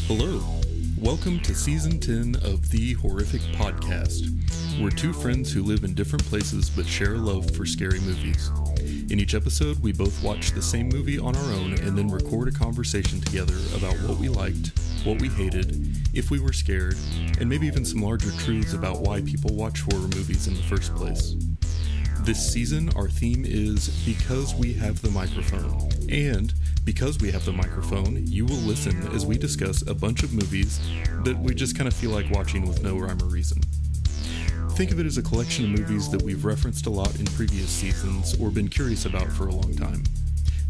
Hello. Welcome to Season 10 of The Horrific Podcast. We're two friends who live in different places but share a love for scary movies. In each episode, we both watch the same movie on our own and then record a conversation together about what we liked, what we hated, if we were scared, and maybe even some larger truths about why people watch horror movies in the first place. This season, our theme is Because We Have the Microphone. And because we have the microphone, you will listen as we discuss a bunch of movies that we just kind of feel like watching with no rhyme or reason. Think of it as a collection of movies that we've referenced a lot in previous seasons or been curious about for a long time.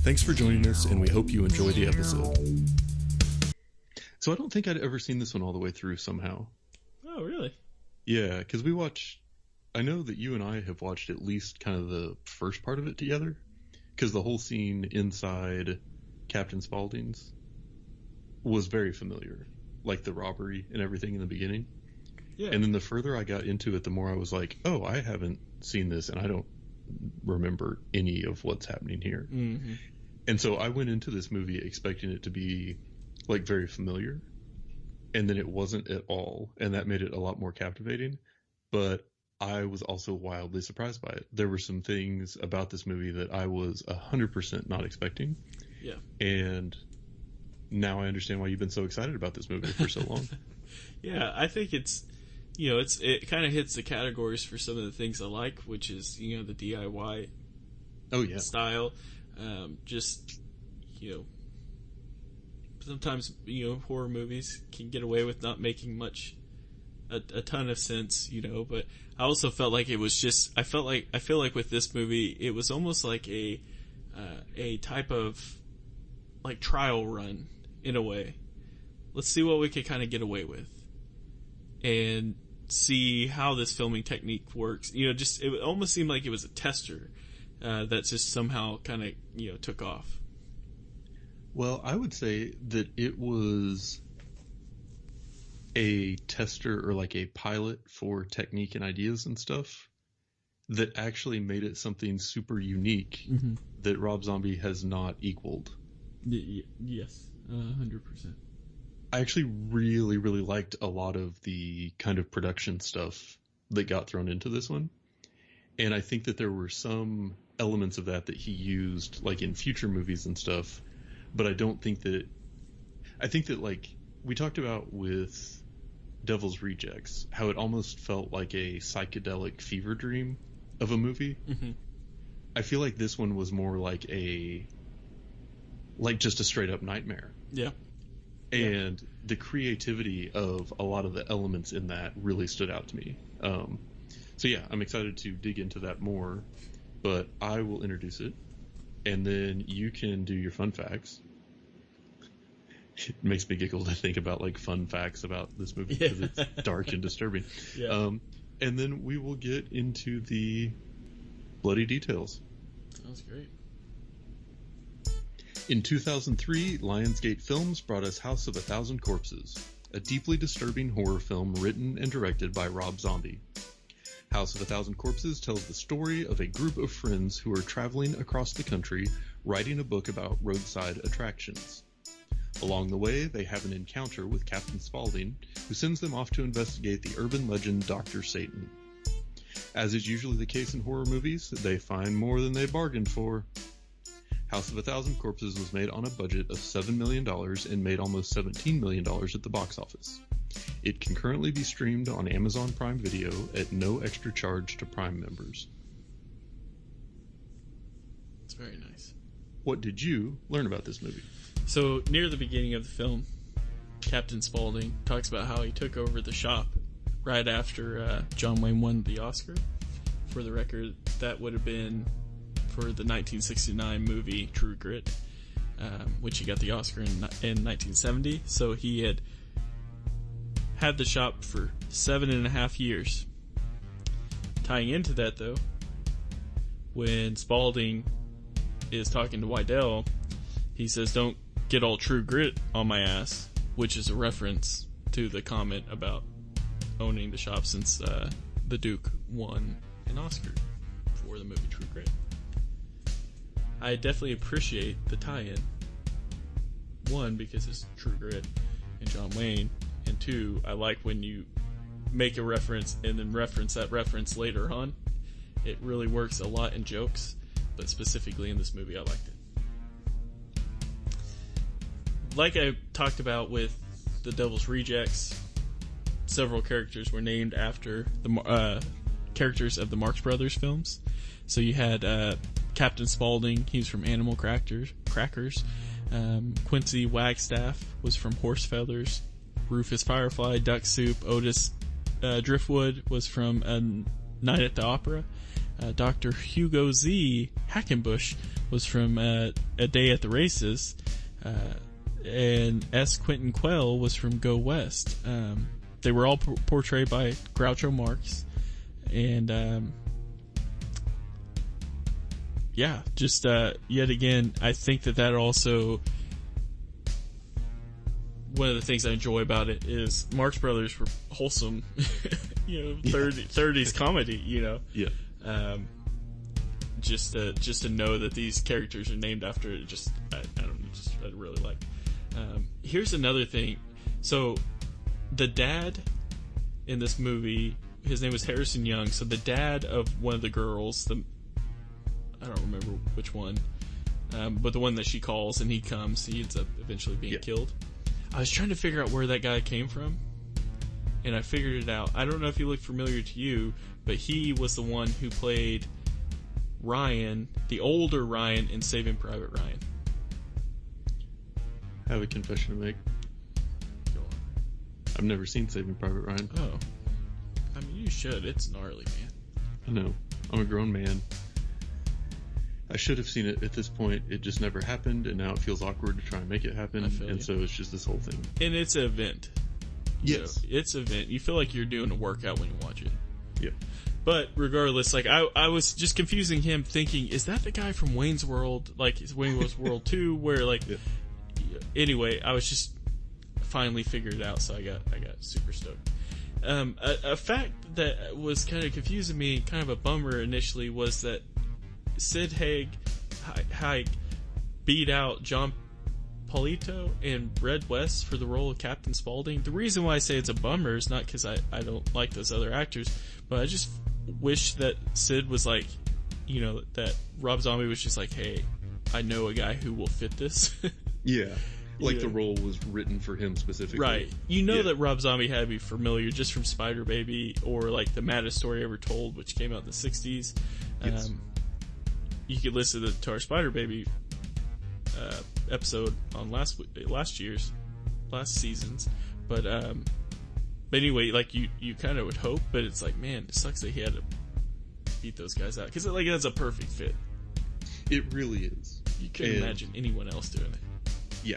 Thanks for joining us, and we hope you enjoy the episode. So I don't think I'd ever seen this one all the way through somehow. Oh, really? Yeah, because I know that you and I have watched at least kind of the first part of it together, because the whole scene inside Captain Spaulding's was very familiar, like the robbery and everything in the beginning. Yeah. And then the further I got into it, the more I was like, oh, I haven't seen this and I don't remember any of what's happening here. Mm-hmm. And so I went into this movie expecting it to be like very familiar, and then it wasn't at all, and that made it a lot more captivating. But I was also wildly surprised by it. There were some things about this movie that I was 100% not expecting. Yeah. And now I understand why you've been so excited about this movie for so long. Yeah, I think it kind of hits the categories for some of the things I like, which is, the DIY style. Sometimes, horror movies can get away with not making a ton of sense, but I also felt like it was just, I feel like with this movie, it was almost like a type of like trial run in a way. Let's see what we could kind of get away with and see how this filming technique works. It almost seemed like it was a tester that just somehow kind of, took off. Well, I would say that it was a tester or like a pilot for technique and ideas and stuff that actually made it something super unique that Rob Zombie has not equaled. Yes, 100%. I actually really, really liked a lot of the kind of production stuff that got thrown into this one. And I think that there were some elements of that he used like in future movies and stuff. But I think that like we talked about with Devil's Rejects, how it almost felt like a psychedelic fever dream of a movie. Mm-hmm. I feel like this one was more like just a straight up nightmare. Yeah. And the creativity of a lot of the elements in that really stood out to me. So yeah, I'm excited to dig into that more, but I will introduce it and then you can do your fun facts. It makes me giggle to think about like fun facts about this movie because it's dark and disturbing. Yeah. And then we will get into the bloody details. Sounds great. In 2003, Lionsgate Films brought us House of a Thousand Corpses, a deeply disturbing horror film written and directed by Rob Zombie. House of a Thousand Corpses tells the story of a group of friends who are traveling across the country writing a book about roadside attractions. Along the way, they have an encounter with Captain Spaulding, who sends them off to investigate the urban legend Dr. Satan. As is usually the case in horror movies, they find more than they bargained for. House of a Thousand Corpses was made on a budget of $7 million and made almost $17 million at the box office. It can currently be streamed on Amazon Prime Video at no extra charge to Prime members. It's very nice. What did you learn about this movie? So, near the beginning of the film, Captain Spaulding talks about how he took over the shop right after John Wayne won the Oscar. For the record, that would have been for the 1969 movie True Grit, which he got the Oscar in 1970. So he had the shop for 7.5 years. Tying into that, though, when Spaulding is talking to Wydell, he says, "Don't get all True Grit on my ass," which is a reference to the comment about owning the shop since the Duke won an Oscar for the movie True Grit. I definitely appreciate the tie-in. One, because it's True Grit, and John Wayne. And 2, I like when you make a reference and then reference that reference later on. It really works a lot in jokes, but specifically in this movie, I liked it. Like I talked about with The Devil's Rejects, several characters were named after the characters of the Marx Brothers films. So you had Captain Spaulding, he's from Animal Crackers. Quincy Wagstaff was from Horse Feathers. Rufus Firefly, Duck Soup. Otis Driftwood was from Night at the Opera. Dr. Hugo Z. Hackenbush was from A Day at the Races. And S. Quentin Quell was from Go West. They were all portrayed by Groucho Marx. And yeah, just yet again, I think that also, one of the things I enjoy about it is Marx Brothers were wholesome, 30s comedy, Yeah. Just to know that these characters are named after it, I really like. Here's another thing. So the dad in this movie, his name was Harrison Young. So the dad of one of the girls, I don't remember which one, but the one that she calls and he comes, he ends up eventually being killed. I was trying to figure out where that guy came from, and I figured it out. I don't know if he looked familiar to you, but he was the one who played Ryan, the older Ryan, in Saving Private Ryan. I have a confession to make. Go on. I've never seen Saving Private Ryan. Oh. I mean, you should. It's gnarly, man. I know. I'm a grown man. I should have seen it at this point. It just never happened, and now it feels awkward to try and make it happen. And so it's just this whole thing. And it's an event. Yes. It's an event. You feel like you're doing a workout when you watch it. Yeah. But regardless, like I was just confusing him, thinking, is that the guy from Wayne's World? Like, is Wayne's World 2? Where like, yeah. Anyway, I was just finally figured it out, so I got super stoked. A fact that was kind of confusing me, kind of a bummer initially, was that Sid Haig beat out John Polito and Red West for the role of Captain Spaulding. The reason why I say it's a bummer is not because I don't like those other actors, but I just wish that Sid was like, that Rob Zombie was just like, hey, I know a guy who will fit this. Yeah. Like the role was written for him specifically. Right. That Rob Zombie had to be familiar just from Spider Baby or like The Maddest Story Ever Told, which came out in the 60s. Yes. You could listen to our Spider Baby episode on last season's. But anyway, like you kind of would hope, but it's like, man, it sucks that he had to beat those guys out. Because that's a perfect fit. It really is. You couldn't imagine anyone else doing it. Yeah.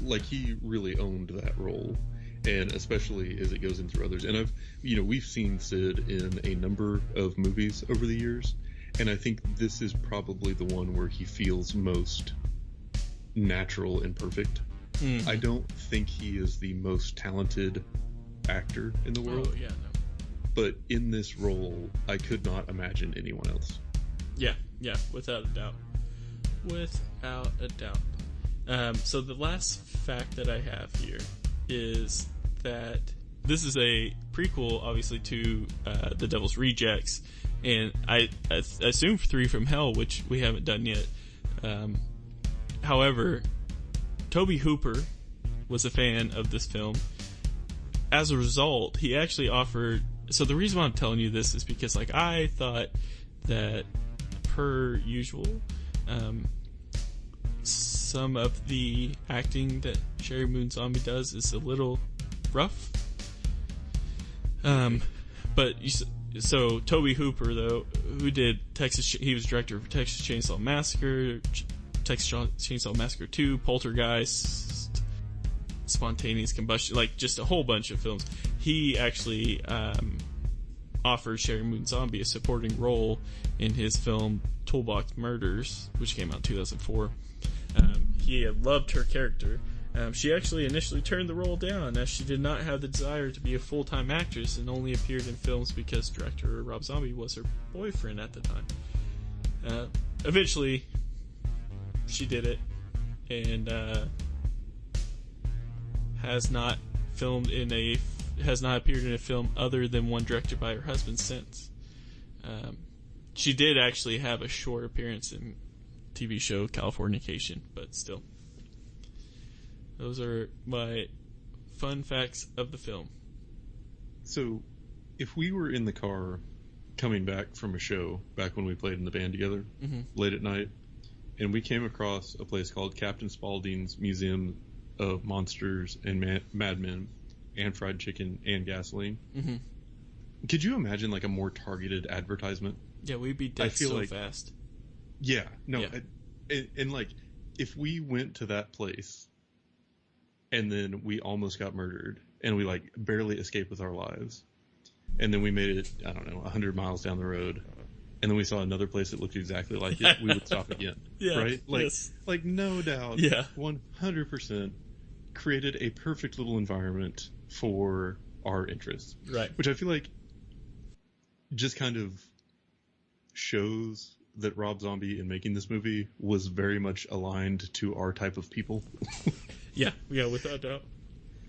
Like, he really owned that role, and especially as it goes in through others. And we've seen Sid in a number of movies over the years, and I think this is probably the one where he feels most natural and perfect. Mm-hmm. I don't think he is the most talented actor in the world. Oh, yeah, no. But in this role, I could not imagine anyone else. Yeah, without a doubt. Without a doubt. So the last fact that I have here is that this is a prequel, obviously, to The Devil's Rejects, and I assume 3 from Hell, which we haven't done yet. However, Tobe Hooper was a fan of this film. As a result, he actually offered... So the reason why I'm telling you this is because, like, I thought that, per usual... some of the acting that Sherry Moon Zombie does is a little rough. But so Tobe Hooper, though, who did he was director of Texas Chainsaw Massacre, Texas Chainsaw Massacre 2, Poltergeist, Spontaneous Combustion, like just a whole bunch of films. He actually offered Sherry Moon Zombie a supporting role in his film Toolbox Murders, which came out in 2004. He had loved her character. She actually initially turned the role down, as she did not have the desire to be a full-time actress and only appeared in films because director Rob Zombie was her boyfriend at the time. Eventually, she did it and has not appeared in a film other than one directed by her husband since. She did actually have a short appearance in TV show Californication, but still. Those are my fun facts of the film. So, if we were in the car coming back from a show, back when we played in the band together, late at night, and we came across a place called Captain Spaulding's Museum of Monsters and Madmen and Fried Chicken and Gasoline, could you imagine like a more targeted advertisement? Yeah, we'd be dead so fast. Yeah, no, yeah. And like, if we went to that place and then we almost got murdered and we like barely escaped with our lives, and then we made it, I don't know, 100 miles down the road, and then we saw another place that looked exactly like it, we would stop again. Yeah, right? Like, yes. Like no doubt, yeah. 100% created a perfect little environment for our interests. Right. Which I feel like just kind of shows that Rob Zombie, in making this movie, was very much aligned to our type of people. yeah, without doubt.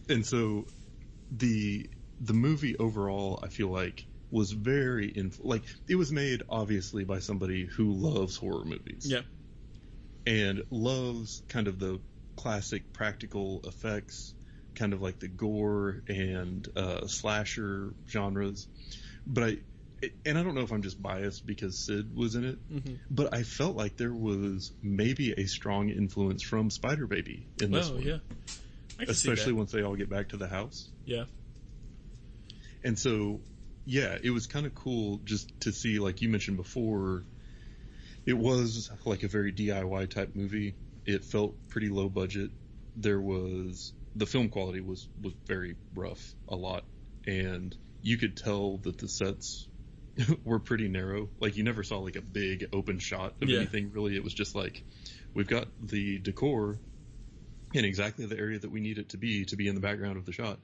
And so the movie overall, I feel like, was very like, it was made obviously by somebody who loves horror movies. Yeah. And loves kind of the classic practical effects, kind of like the gore and slasher genres. But I don't know if I'm just biased because Sid was in it, but I felt like there was maybe a strong influence from Spider Baby in this one. Yeah. Especially once they all get back to the house. Yeah. And so, yeah, it was kind of cool just to see, like you mentioned before, it was like a very DIY type movie. It felt pretty low budget. The film quality was very rough a lot, and you could tell that the sets were pretty narrow. Like, you never saw like a big open shot of anything really. It was just like, we've got the decor in exactly the area that we need it to be in the background of the shot.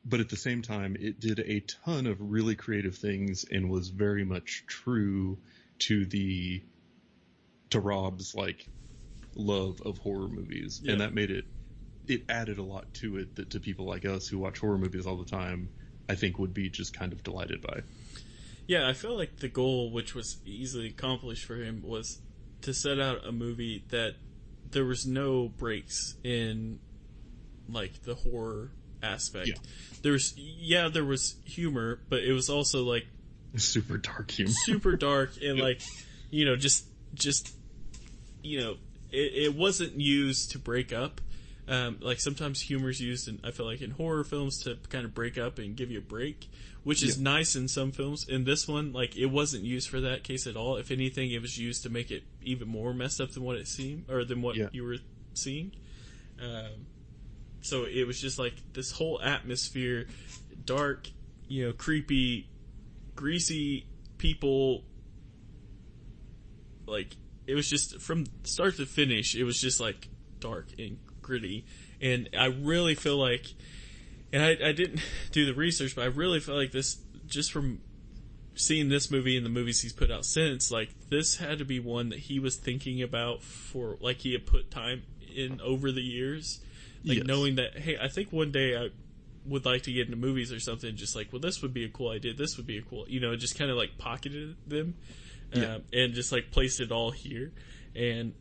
But at the same time, it did a ton of really creative things and was very much true to Rob's like love of horror movies. And that made it added a lot to it that to people like us who watch horror movies all the time, I think would be just kind of delighted by. Yeah, I feel like the goal, which was easily accomplished for him, was to set out a movie that there was no breaks in like the horror aspect. Yeah. There was humor, but it was also like super dark humor. Super dark and like, just it wasn't used to break up. Like sometimes humor's used I feel like in horror films to kind of break up and give you a break, which is nice in some films. In this one, like, it wasn't used for that case at all. If anything, it was used to make it even more messed up than what it seemed, or than what you were seeing. So it was just like this whole atmosphere, dark, creepy, greasy people. Like, it was just from start to finish, it was just like dark and gritty. And I really feel like, and I didn't do the research, but I really feel like this, just from seeing this movie and the movies he's put out since, like, this had to be one that he was thinking about for, like, he had put time in over the years. Like, knowing that, hey, I think one day I would like to get into movies or something, just like, well, this would be a cool idea, this would be a cool, just kind of like pocketed them, and just like placed it all here. And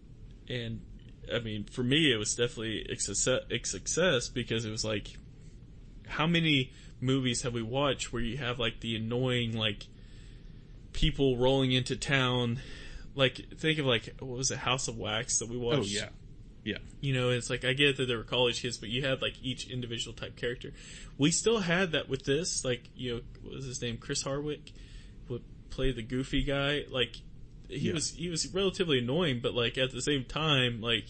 I mean, for me, it was definitely a success, because it was like, how many movies have we watched where you have like the annoying, like, people rolling into town? Like, think of like, what was it, House of Wax that we watched? Oh yeah. It's like, I get that they were college kids, but you had like each individual type character. We still had that with this. Like, what was his name? Chris Hardwick would play the goofy guy. Like, he was relatively annoying, but like at the same time, like,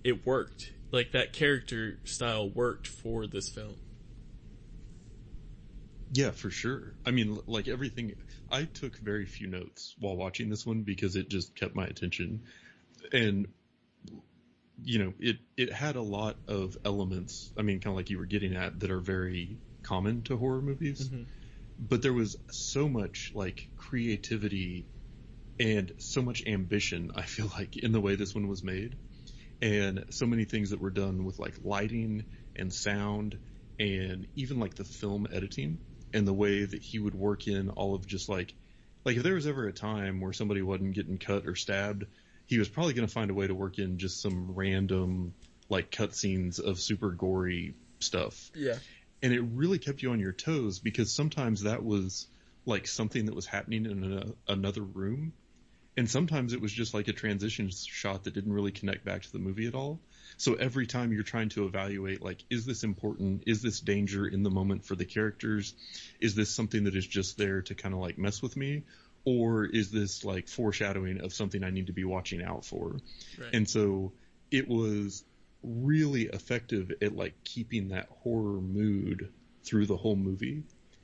it worked. Like, that character style worked for this film. Yeah, for sure. I mean, like, everything, I took very few notes while watching this one because it just kept my attention. And, it had a lot of elements, I mean, kind of like you were getting at, that are very common to horror movies. Mm-hmm. But there was so much, like, creativity and so much ambition, I feel like, in the way this one was made. and so many things that were done with like lighting and sound and even like the film editing and the way that he would work in all of just like if there was ever a time where somebody wasn't getting cut or stabbed, he was probably going to find a way to work in just some random like cutscenes of super gory stuff. Yeah. And it really kept you on your toes because sometimes that was like something that was happening in another room. And sometimes it was just like a transition shot that didn't really connect back to the movie at all. So every time you're trying to evaluate, like, is this important? Is this danger in the moment for the characters? Is this something that is just there to kind of like mess with me? Or is this like foreshadowing of something I need to be watching out for? Right. And so it was really effective at like keeping that horror mood through the whole movie.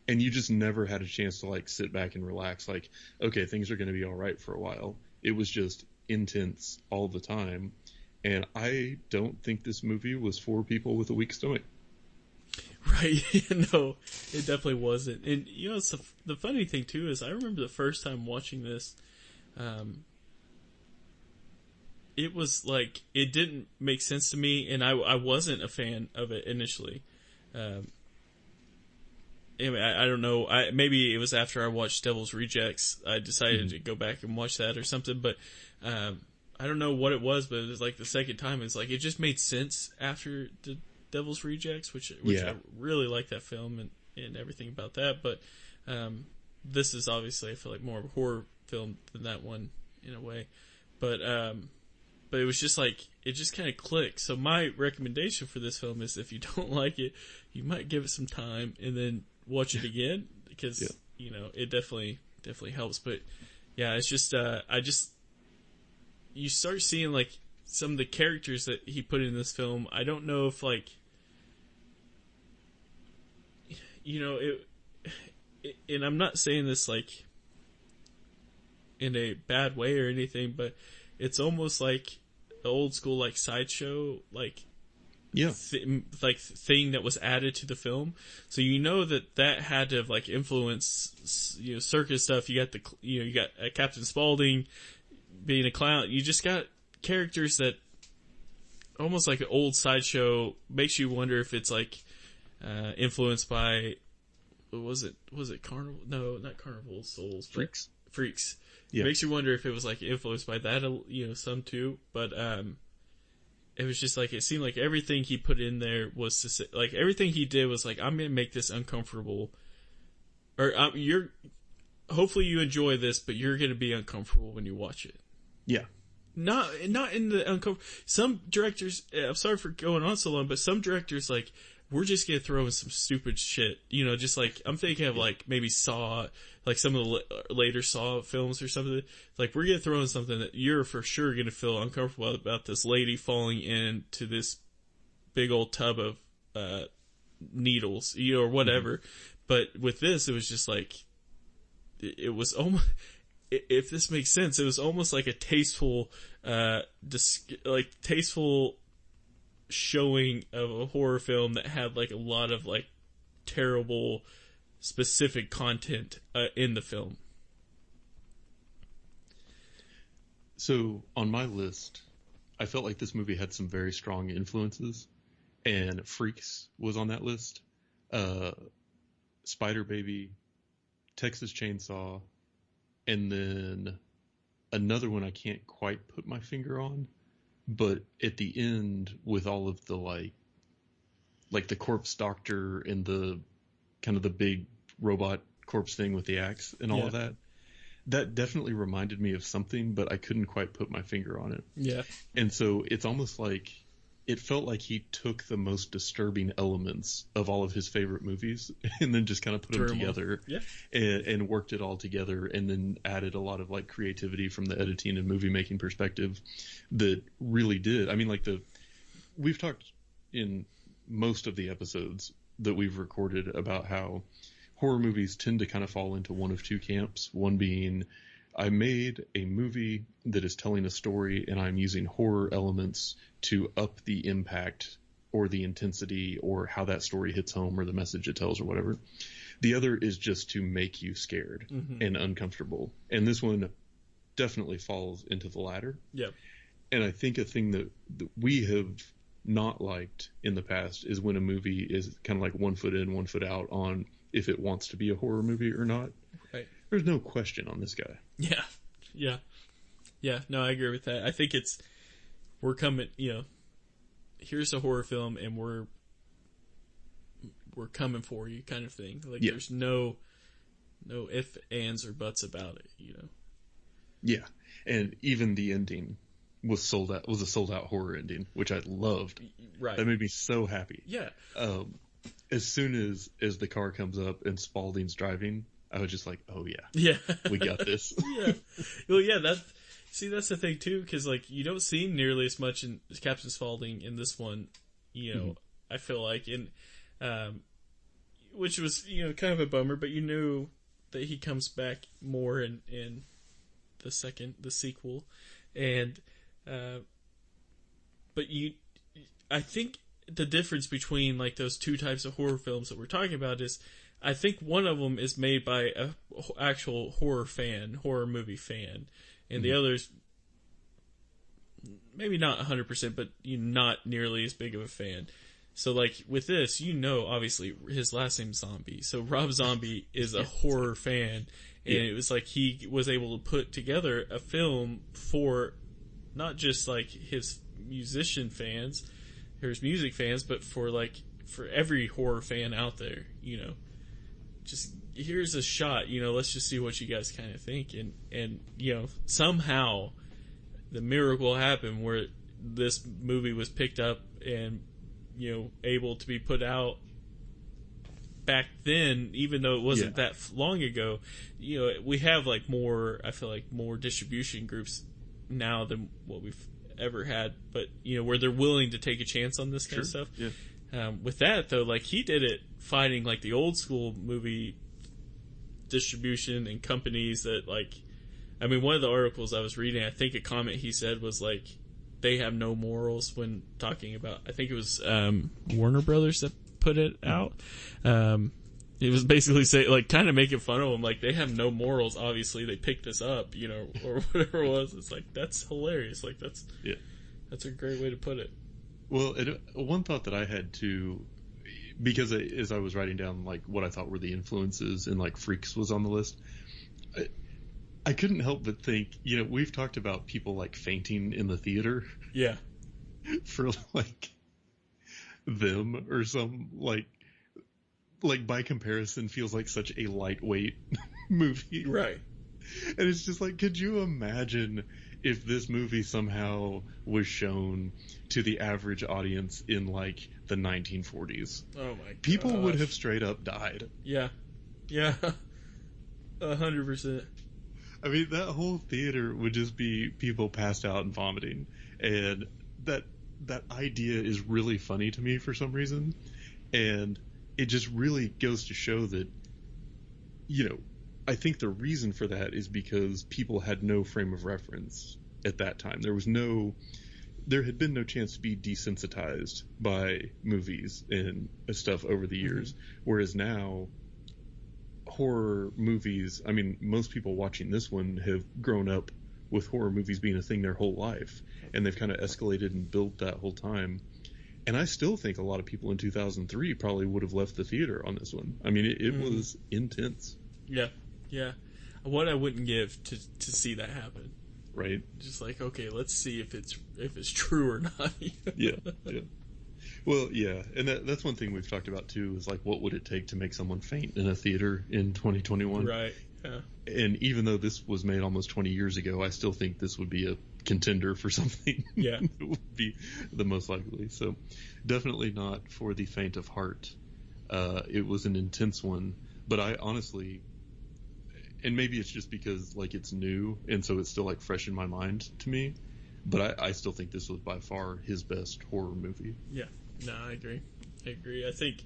And you just never had a chance to like sit back and relax like, okay, things are going to be all right for a while. It was just intense all the time. And I don't think this movie was for people with a weak stomach. Right. No, it definitely wasn't. And, you know, the funny thing, too, is I remember the first time watching this, it was like, it didn't make sense to me, and I wasn't a fan of it initially. Anyway, I don't know. Maybe it was after I watched Devil's Rejects, I decided to go back and watch that or something, but I don't know what it was, but it was like the second time, it's like, it just made sense after the Devil's Rejects, which I really like that film and everything about that, but this is obviously, I feel like, more of a horror film than that one in a way, but it was just like, it just kind of clicked. So my recommendation for this film is, if you don't like it, you might give it some time and then watch it again, because you know, it definitely helps. But yeah, it's just you start seeing like some of the characters that he put in this film. I don't know if, like, you know, it and I'm not saying this like in a bad way or anything, but it's almost like the old school like sideshow like thing that was added to the film. So you know that had to have like influenced, you know, circus stuff. You got Captain Spaulding being a clown. You just got characters that almost like an old sideshow, makes you wonder if it's like influenced by, was it Carnival? No, not Carnival Souls. Freaks. Yeah. Makes you wonder if it was like influenced by that, you know, some too. But it was just like, it seemed like everything he put in there was to say, like, everything he did was like, I'm gonna make this uncomfortable, or hopefully you enjoy this, but you're gonna be uncomfortable when you watch it. Yeah. Not in the uncomfortable. Some directors, I'm sorry for going on so long, but some directors, like, we're just gonna throw in some stupid shit, you know, just like, I'm thinking of like maybe Saw, like some of the later Saw films or something. Like, we're gonna throw in something that you're for sure gonna feel uncomfortable about, this lady falling into this big old tub of needles, you know, or whatever. But with this, it was just like, it was almost, if this makes sense, it was almost like a tasteful showing of a horror film that had like a lot of like terrible specific content in the film. So on my list, I felt like this movie had some very strong influences, and Freaks was on that list. Spider Baby, Texas Chainsaw, and then another one I can't quite put my finger on. But at the end, with all of the like the corpse doctor and the kind of the big robot corpse thing with the axe and all of that definitely reminded me of something, but I couldn't quite put my finger on it. Yeah. And so it's almost like, it felt like he took the most disturbing elements of all of his favorite movies and then just kind of put them together and worked it all together, and then added a lot of like creativity from the editing and movie making perspective that really did. I mean, like we've talked in most of the episodes that we've recorded about how horror movies tend to kind of fall into one of two camps. One being, I made a movie that is telling a story and I'm using horror elements to up the impact or the intensity or how that story hits home or the message it tells or whatever. The other is just to make you scared and uncomfortable. And this one definitely falls into the latter. Yeah. And I think a thing that we have not liked in the past is when a movie is kind of like 1 foot in, 1 foot out on if it wants to be a horror movie or not. Right. There's no question on this guy. Yeah. No, I agree with that. I think we're coming, here's a horror film and we're coming for you kind of thing. Like there's no ifs, ands, or buts about it, Yeah. And even the ending was a sold out horror ending, which I loved. Right. That made me so happy. Yeah. As soon as the car comes up and Spaulding's driving, I was just like, oh yeah. Yeah. We got this. Yeah. Well, yeah, that's the thing too, because like you don't see nearly as much in Captain Spaulding in this one, I feel like, which was, kind of a bummer, but you knew that he comes back more in the sequel. And, but I think the difference between like those two types of horror films that we're talking about is, I think one of them is made by a actual horror movie fan, and the other's maybe not 100%, but not nearly as big of a fan. So like with this, obviously his last name's Zombie, so Rob Zombie is a horror fan, and it was like he was able to put together a film for not just like his musician fans or his music fans, but for every horror fan out there, just here's a shot, let's just see what you guys kind of think, and somehow the miracle happened where this movie was picked up and able to be put out back then, even though it wasn't that long ago. We have like more, I feel like more distribution groups now than what we've ever had, but where they're willing to take a chance on this kind of stuff. With that though, like he did it fighting like the old school movie distribution and companies that one of the articles I was reading, I think a comment he said was like they have no morals when talking about, I think it was Warner Brothers that put it out. It was basically kind of making fun of them, like they have no morals, obviously they picked this up, or whatever it was. It's like, that's hilarious. Like that's a great way to put it. Well, one thought that I had too, because as I was writing down like what I thought were the influences, and like Freaks was on the list, I couldn't help but think, we've talked about people like fainting in the theater. Yeah. For like them or some like by comparison feels like such a lightweight movie. Right. And it's just like, could you imagine if this movie somehow was shown to the average audience in like the 1940s? Oh my god. People would have straight up died. Yeah. Yeah. 100%. I mean, that whole theater would just be people passed out and vomiting. And that idea is really funny to me for some reason. And it just really goes to show that, I think the reason for that is because people had no frame of reference at that time. There had been no chance to be desensitized by movies and stuff over the years. Whereas now, horror movies, I mean, most people watching this one have grown up with horror movies being a thing their whole life, and they've kind of escalated and built that whole time. And I still think a lot of people in 2003 probably would have left the theater on this one. I mean, it was intense. Yeah. What I wouldn't give to see that happen. Right. Just like, okay, let's see if it's true or not. Yeah. Well, yeah, and that's one thing we've talked about too, is like, what would it take to make someone faint in a theater in 2021? Right. Yeah. And even though this was made almost 20 years ago, I still think this would be a contender for something. Yeah. It would be the most likely. So definitely not for the faint of heart. It was an intense one, but I honestly, and maybe it's just because like it's new and so it's still like fresh in my mind to me, but I still think this was by far his best horror movie. Yeah. No, I agree. I think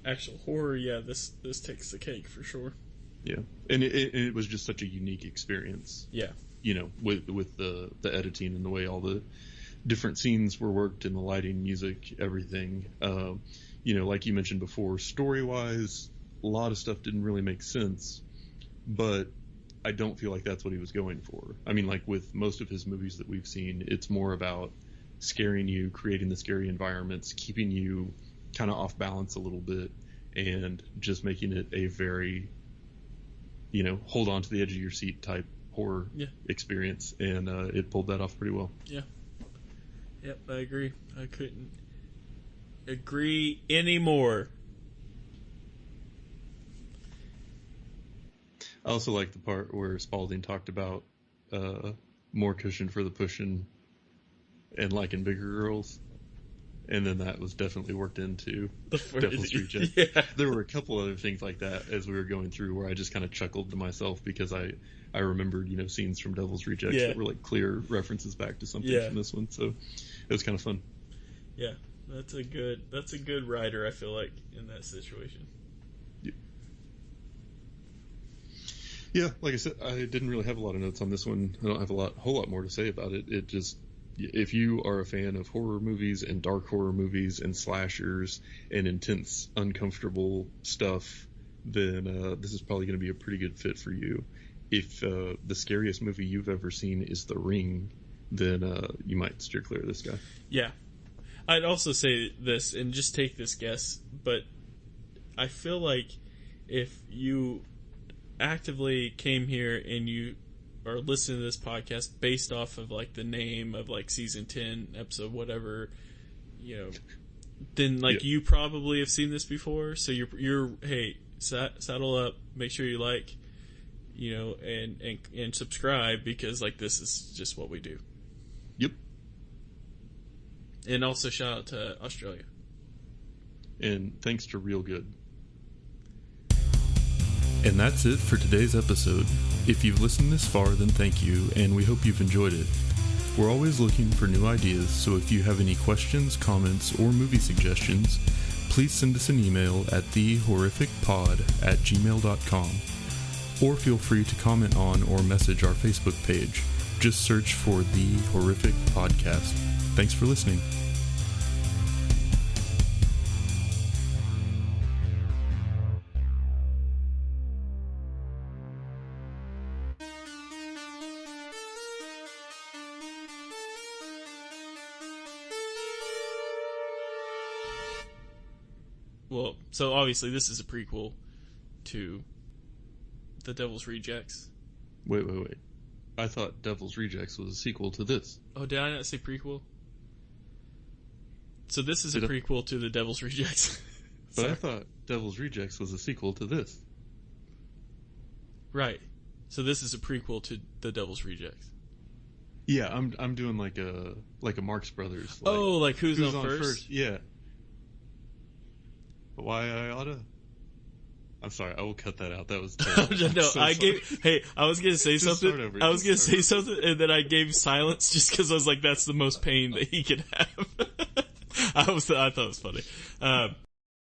actual horror, this takes the cake for sure. Yeah, and it was just such a unique experience. Yeah. With the editing and the way all the different scenes were worked and the lighting, music, everything. Like you mentioned before, story-wise, a lot of stuff didn't really make sense, but I don't feel like that's what he was going for. I mean, like with most of his movies that we've seen, it's more about scaring you, creating the scary environments, keeping you kind of off balance a little bit, and just making it a very, hold on to the edge of your seat type horror experience. And it pulled that off pretty well. Yeah. Yep, I agree. I couldn't agree anymore. I also like the part where Spalding talked about more cushion for the pushing and liking bigger girls. And then that was definitely worked into Devil's Rejects. Yeah. There were a couple other things like that as we were going through where I just kind of chuckled to myself because I remembered, scenes from Devil's Rejects that were like clear references back to something from this one. So it was kind of fun. Yeah, that's a good writer, I feel like, in that situation. Yeah, like I said, I didn't really have a lot of notes on this one. I don't have whole lot more to say about it. It just, if you are a fan of horror movies and dark horror movies and slashers and intense, uncomfortable stuff, then this is probably going to be a pretty good fit for you. If the scariest movie you've ever seen is The Ring, then you might steer clear of this guy. Yeah. I'd also say this, and just take this guess, but I feel like if you actively came here and you are listening to this podcast based off of like the name of like season 10 episode whatever, then like you probably have seen this before, so you're hey, saddle up, make sure you like, and subscribe, because like this is just what we do. Yep. And also shout out to Australia. And thanks to Real Good. And that's it for today's episode. If you've listened this far, then thank you, and we hope you've enjoyed it. We're always looking for new ideas, so if you have any questions, comments, or movie suggestions, please send us an email at thehorrificpod@gmail.com, or feel free to comment on or message our Facebook page. Just search for The Horrific Podcast. Thanks for listening. Well, so obviously this is a prequel to The Devil's Rejects. Wait. I thought Devil's Rejects was a sequel to this. Oh, did I not say prequel? So this is a prequel to The Devil's Rejects. But I thought Devil's Rejects was a sequel to this. Right. So this is a prequel to The Devil's Rejects. Yeah, I'm doing like a Marx Brothers. Like who's on first? Yeah. But why I oughta? I'm sorry, I will cut that out. That was terrible. I was gonna say something. I was gonna say something, and then I gave silence just because I was like, that's the most pain that he could have. I thought it was funny.